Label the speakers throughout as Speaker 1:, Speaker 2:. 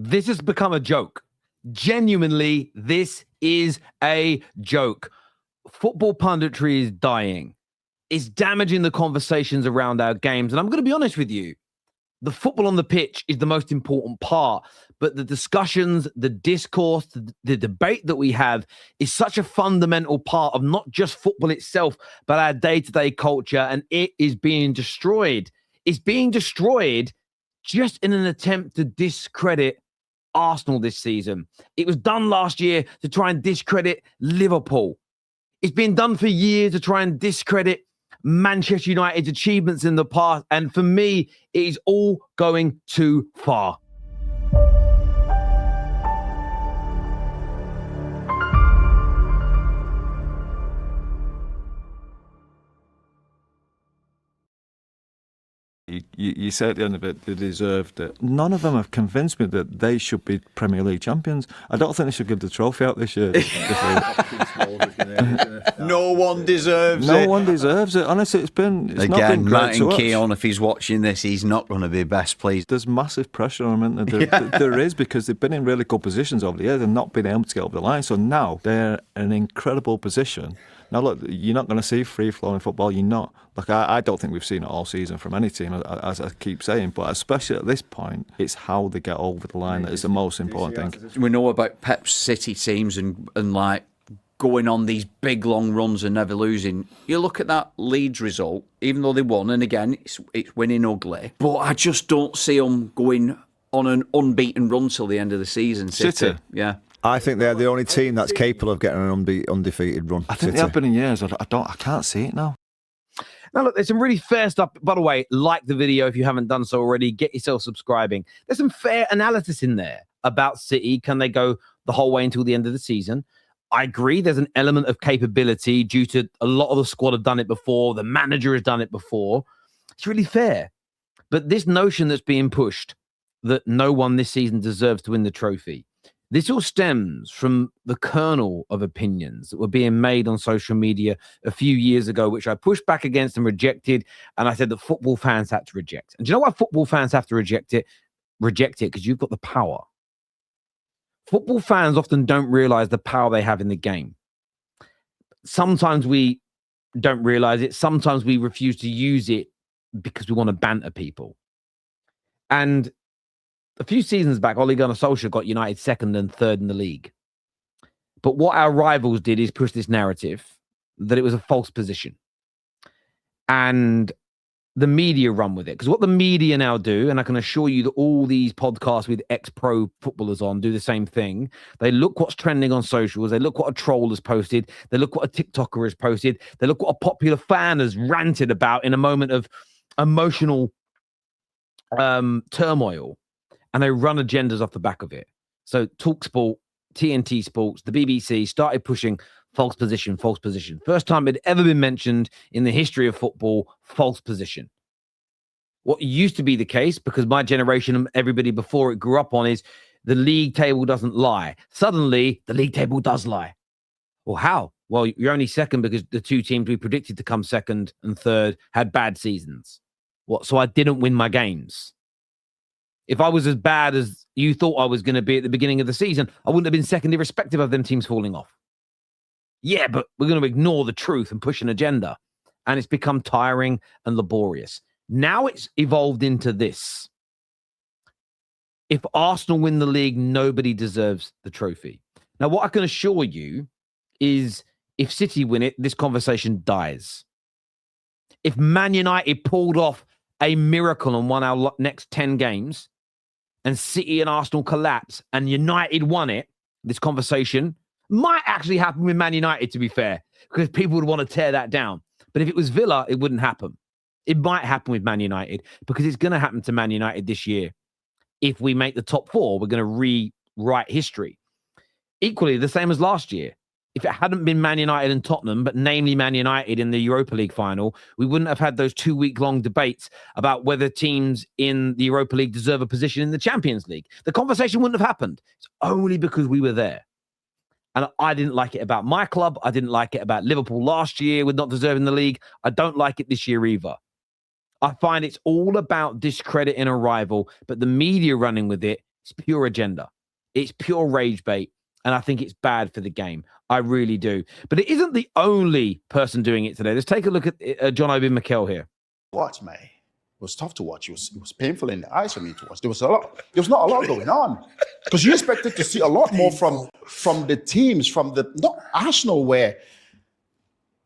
Speaker 1: This has become a joke. Genuinely, this is a joke. Football punditry is dying. It's damaging the conversations around our games. And I'm going to be honest with you. The football on the pitch is the most important part, but the discussions, the discourse, the debate that we have is such a fundamental part of not just football itself, but our day-to-day culture, and it is being destroyed. It's being destroyed just in an attempt to discredit Arsenal this season. It was done last year to try and discredit Liverpool. It's been done for years to try and discredit Manchester United's achievements in the past. And for me, it is all going too far.
Speaker 2: You said at the end of it, they deserved it. None of them have convinced me that they should be Premier League champions. I don't think they should give the trophy out this year.
Speaker 3: No one deserves it.
Speaker 2: No one deserves it. Honestly, it's not been great
Speaker 3: Martin Keown, if he's watching this, he's not going to be best pleased.
Speaker 2: There's massive pressure on them. There is, because they've been in really good positions over the years and not been able to get over the line. So now they're in an incredible position. Now, look, you're not going to see free-flowing football. You're not. Like, I don't think we've seen it all season from any team, as I keep saying. But especially at this point, it's how they get over the line that is the most important thing.
Speaker 3: We know about Pep's City teams and like going on these big, long runs and never losing. You look at that Leeds result, even though they won, and again, it's winning ugly. But I just don't see them going on an unbeaten run till the end of the season. City. Yeah.
Speaker 4: I think they're the only team that's capable of getting an undefeated run.
Speaker 2: I think they have been in years. I can't see it now.
Speaker 1: Now, look, there's some really fair stuff. By the way, like the video if you haven't done so already. Get yourself subscribing. There's some fair analysis in there about City. Can they go the whole way until the end of the season? I agree. There's an element of capability due to a lot of the squad have done it before. The manager has done it before. It's really fair. But this notion that's being pushed that no one this season deserves to win the trophy, this all stems from the kernel of opinions that were being made on social media a few years ago, which I pushed back against and rejected. And I said that football fans had to reject. And do you know why football fans have to reject it? Reject it because you've got the power. Football fans often don't realize the power they have in the game. Sometimes we don't realize it. Sometimes we refuse to use it because we want to banter people. And a few seasons back, Ole Gunnar Solskjaer got United second and third in the league. But what our rivals did is push this narrative that it was a false position. And the media run with it. Because what the media now do, and I can assure you that all these podcasts with ex-pro footballers on do the same thing. They look what's trending on socials. They look what a troll has posted. They look what a TikToker has posted. They look what a popular fan has ranted about in a moment of emotional turmoil. And they run agendas off the back of it. So TalkSport, TNT Sports, the BBC started pushing false position, false position. First time it had ever been mentioned in the history of football, false position. What used to be the case, because my generation and everybody before it grew up on, is the league table doesn't lie. Suddenly, the league table does lie. Well, how? Well, you're only second because the two teams we predicted to come second and third had bad seasons. What? So I didn't win my games. If I was as bad as you thought I was going to be at the beginning of the season, I wouldn't have been second irrespective of them teams falling off. Yeah, but we're going to ignore the truth and push an agenda. And it's become tiring and laborious. Now it's evolved into this. If Arsenal win the league, nobody deserves the trophy. Now, what I can assure you is if City win it, this conversation dies. If Man United pulled off a miracle and won our next 10 games, and City and Arsenal collapse and United won it, this conversation might actually happen with Man United, to be fair, because people would want to tear that down. But if it was Villa, it wouldn't happen. It might happen with Man United because it's going to happen to Man United this year. If we make the top four, we're going to rewrite history. Equally, the same as last year. If it hadn't been Man United and Tottenham, but namely Man United in the Europa League final, we wouldn't have had those 2-week-long debates about whether teams in the Europa League deserve a position in the Champions League. The conversation wouldn't have happened. It's only because we were there. And I didn't like it about my club. I didn't like it about Liverpool last year with not deserving the league. I don't like it this year either. I find it's all about discrediting a rival, but the media running with it It's pure agenda. It's pure rage bait. And I think it's bad for the game. I really do. But it isn't the only person doing it today. Let's take a look at John Obi-Mikel here.
Speaker 5: Watch, man. It was tough to watch. It was painful in the eyes for me to watch. There was not a lot going on. Because you expected to see a lot more from the teams, not Arsenal, where,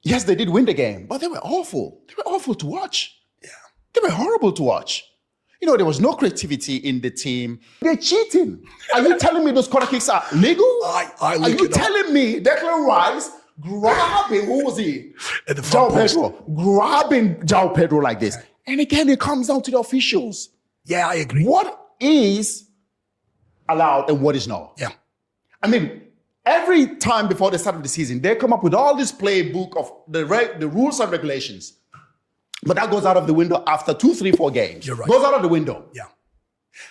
Speaker 5: yes, they did win the game, but they were awful. They were awful to watch. Yeah. They were horrible to watch. There was no creativity in the team. They're cheating. Are you telling me those corner kicks are legal? Are you telling me Declan Rice grabbing, who was he? João Pedro. Grabbing João Pedro like this. And again, it comes down to the officials.
Speaker 6: Yeah, I agree.
Speaker 5: What is allowed and what is not?
Speaker 6: Yeah.
Speaker 5: I mean, every time before the start of the season, they come up with all this playbook of the rules and regulations. But that goes out of the window after 2, 3, 4 games.
Speaker 6: You're right.
Speaker 5: Goes out of the window.
Speaker 6: Yeah.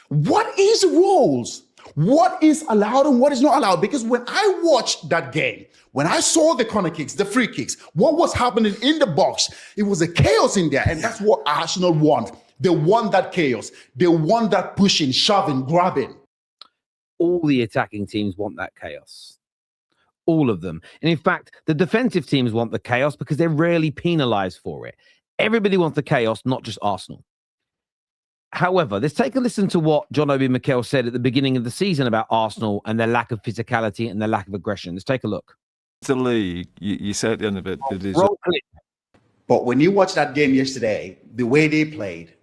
Speaker 5: What is rules? What is allowed and what is not allowed? Because when I watched that game, when I saw the corner kicks, the free kicks, what was happening in the box, it was a chaos in there. And that's what Arsenal want. They want that chaos. They want that pushing, shoving, grabbing.
Speaker 1: All the attacking teams want that chaos. All of them. And in fact, the defensive teams want the chaos because they're rarely penalized for it. Everybody wants the chaos, not just Arsenal. However, let's take a listen to what John Obi-Mikel said at the beginning of the season about Arsenal and their lack of physicality and their lack of aggression. Let's take a look.
Speaker 2: The league, you say at the end of it,
Speaker 5: but when you watch that game yesterday, the way they played,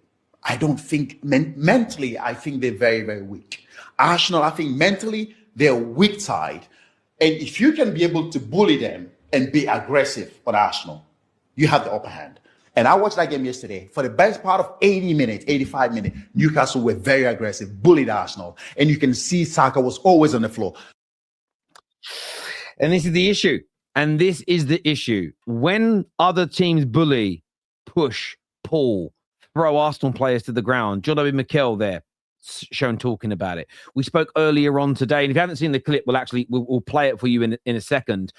Speaker 5: I don't think mentally, I think they're very, very weak. Arsenal, I think mentally, they're weak side. And if you can be able to bully them and be aggressive on Arsenal, you have the upper hand. And I watched that game yesterday. For the best part of 80 minutes, 85 minutes, Newcastle were very aggressive, bullied Arsenal. And you can see Saka was always on the floor.
Speaker 1: And this is the issue. And this is the issue. When other teams bully, push, pull, throw Arsenal players to the ground, John Obi-Mikel there, shown talking about it. We spoke earlier on today, and if you haven't seen the clip, we'll play it for you in a second.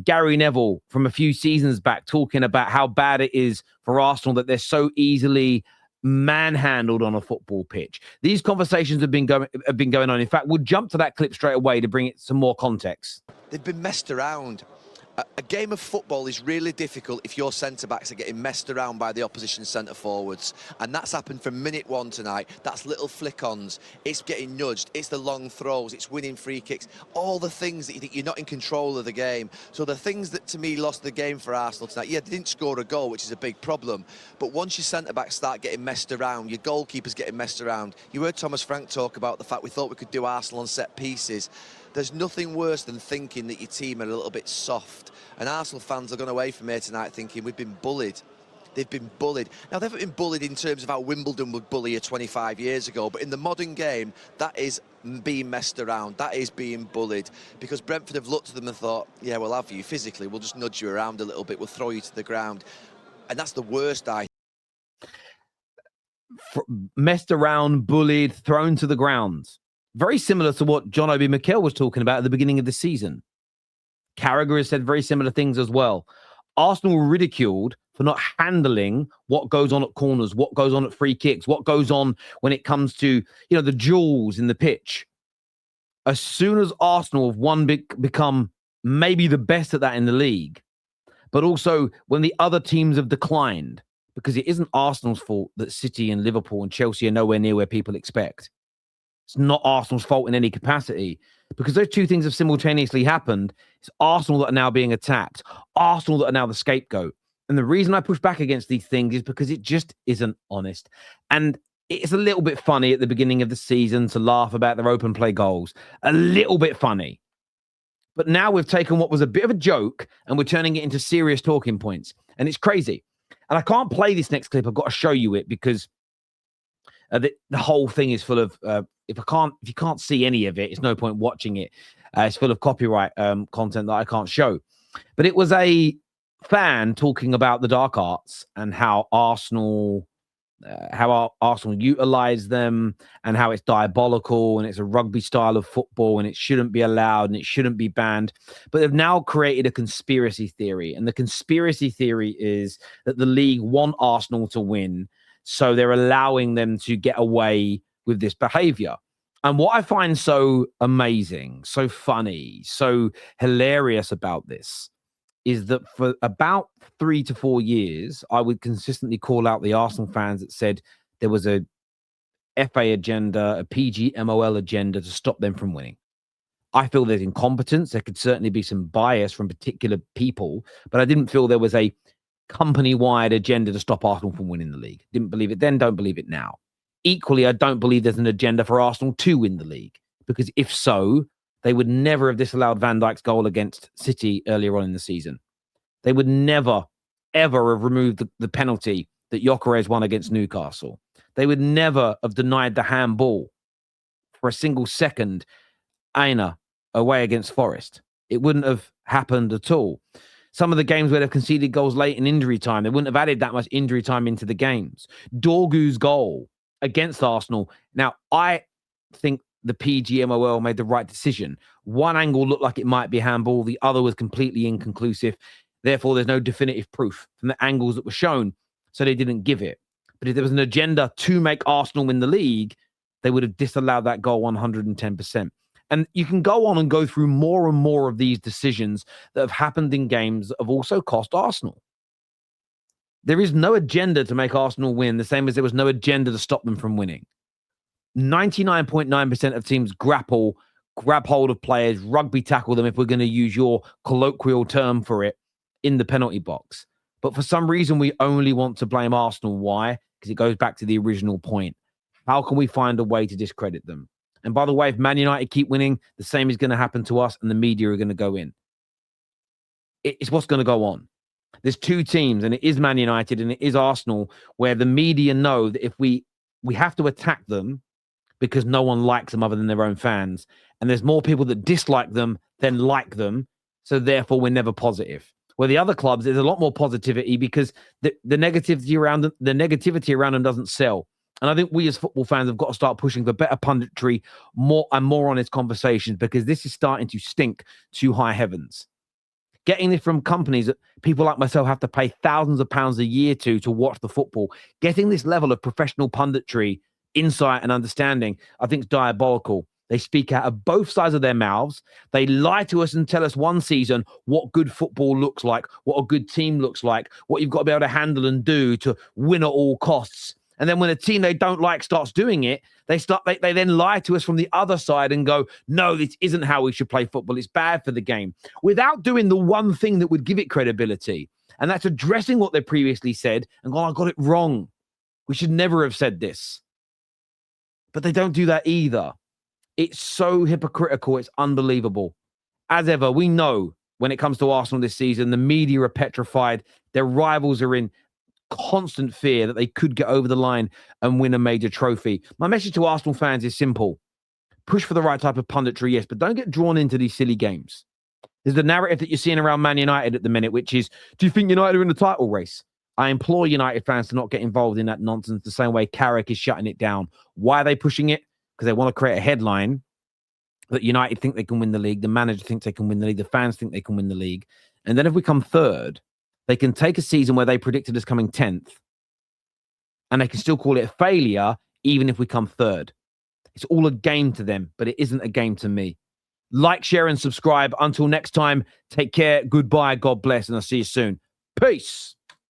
Speaker 1: Gary Neville from a few seasons back talking about how bad it is for Arsenal that they're so easily manhandled on a football pitch. These conversations have been going on. In fact, we'll jump to that clip straight away to bring it some more context.
Speaker 7: They've been messed around. A game of football is really difficult if your centre-backs are getting messed around by the opposition centre-forwards. And that's happened from minute 1 tonight. That's little flick-ons. It's getting nudged. It's the long throws. It's winning free kicks. All the things that you think you're not in control of the game. So the things that, to me, lost the game for Arsenal tonight, yeah, they didn't score a goal, which is a big problem. But once your centre-backs start getting messed around, your goalkeeper's getting messed around. You heard Thomas Frank talk about the fact we thought we could do Arsenal on set pieces. There's nothing worse than thinking that your team are a little bit soft. And Arsenal fans are going away from here tonight thinking we've been bullied. They've been bullied. Now, they haven't been bullied in terms of how Wimbledon would bully you 25 years ago, but in the modern game, that is being messed around. That is being bullied. Because Brentford have looked at them and thought, yeah, we'll have you physically. We'll just nudge you around a little bit. We'll throw you to the ground. And that's the worst,
Speaker 1: Messed around, bullied, thrown to the ground. Very similar to what John Obi-Mikel was talking about at the beginning of the season. Carragher has said very similar things as well. Arsenal were ridiculed for not handling what goes on at corners, what goes on at free kicks, what goes on when it comes to, the jewels in the pitch. As soon as Arsenal have become maybe the best at that in the league, but also when the other teams have declined, because it isn't Arsenal's fault that City and Liverpool and Chelsea are nowhere near where people expect. It's not Arsenal's fault in any capacity, because those two things have simultaneously happened. It's Arsenal that are now being attacked, Arsenal that are now the scapegoat. And the reason I push back against these things is because it just isn't honest. And it's a little bit funny at the beginning of the season to laugh about their open play goals. A little bit funny. But now we've taken what was a bit of a joke and we're turning it into serious talking points. And it's crazy. And I can't play this next clip. I've got to show you it because the whole thing is full of if you can't see any of it, it's no point watching it. It's full of copyright content that I can't show. But it was a fan talking about the dark arts and how Arsenal utilize them and how it's diabolical and it's a rugby style of football and it shouldn't be allowed and it shouldn't be banned. But they've now created a conspiracy theory, and the conspiracy theory is that the league want Arsenal to win, so they're allowing them to get away with this behavior. And what I find so amazing, so funny, so hilarious about this is that for about 3 to 4 years, I would consistently call out the Arsenal fans that said there was a FA agenda, a PGMOL agenda to stop them from winning. I feel there's incompetence. There could certainly be some bias from particular people, but I didn't feel there was a company-wide agenda to stop Arsenal from winning the league. Didn't believe it then, don't believe it now. Equally, I don't believe there's an agenda for Arsenal to win the league, because if so, they would never have disallowed Van Dijk's goal against City earlier on in the season. They would never, ever have removed the penalty that Gyökeres won against Newcastle. They would never have denied the handball for a single second, Aina, away against Forest. It wouldn't have happened at all. Some of the games where they've conceded goals late in injury time, they wouldn't have added that much injury time into the games. Dorgu's goal against Arsenal. Now, I think the PGMOL made the right decision. One angle looked like it might be handball. The other was completely inconclusive. Therefore, there's no definitive proof from the angles that were shown, so they didn't give it. But if there was an agenda to make Arsenal win the league, they would have disallowed that goal 110%. And you can go on and go through more and more of these decisions that have happened in games that have also cost Arsenal. There is no agenda to make Arsenal win, the same as there was no agenda to stop them from winning. 99.9% of teams grab hold of players, rugby tackle them, if we're going to use your colloquial term for it, in the penalty box. But for some reason, we only want to blame Arsenal. Why? Because it goes back to the original point. How can we find a way to discredit them? And by the way, if Man United keep winning, the same is going to happen to us and the media are going to go in. It's what's going to go on. There's two teams, and it is Man United and it is Arsenal, where the media know that if we have to attack them because no one likes them other than their own fans. And there's more people that dislike them than like them. So therefore, we're never positive. Where the other clubs, there's a lot more positivity because the negativity around them doesn't sell. And I think we as football fans have got to start pushing for better punditry, more honest conversations, because this is starting to stink to high heavens. Getting this from companies that people like myself have to pay thousands of pounds a year to watch the football. Getting this level of professional punditry, insight and understanding, I think is diabolical. They speak out of both sides of their mouths. They lie to us and tell us one season what good football looks like, what a good team looks like, what you've got to be able to handle and do to win at all costs. And then when a team they don't like starts doing it, they then lie to us from the other side and go, no, this isn't how we should play football. It's bad for the game. Without doing the one thing that would give it credibility. And that's addressing what they previously said and going, I got it wrong. We should never have said this. But they don't do that either. It's so hypocritical. It's unbelievable. As ever, we know when it comes to Arsenal this season, the media are petrified. Their rivals are in constant fear that they could get over the line and win a major trophy. My message to Arsenal fans is simple. Push for the right type of punditry, yes, but don't get drawn into these silly games. There's the narrative that you're seeing around Man United at the minute, which is, do you think United are in the title race? I implore United fans to not get involved in that nonsense the same way Carrick is shutting it down. Why are they pushing it? Because they want to create a headline that United think they can win the league, the manager thinks they can win the league, the fans think they can win the league. And then if we come third, they can take a season where they predicted us coming 10th and they can still call it a failure even if we come third. It's all a game to them, but it isn't a game to me. Like, share, and subscribe. Until next time, take care, goodbye, God bless, and I'll see you soon. Peace.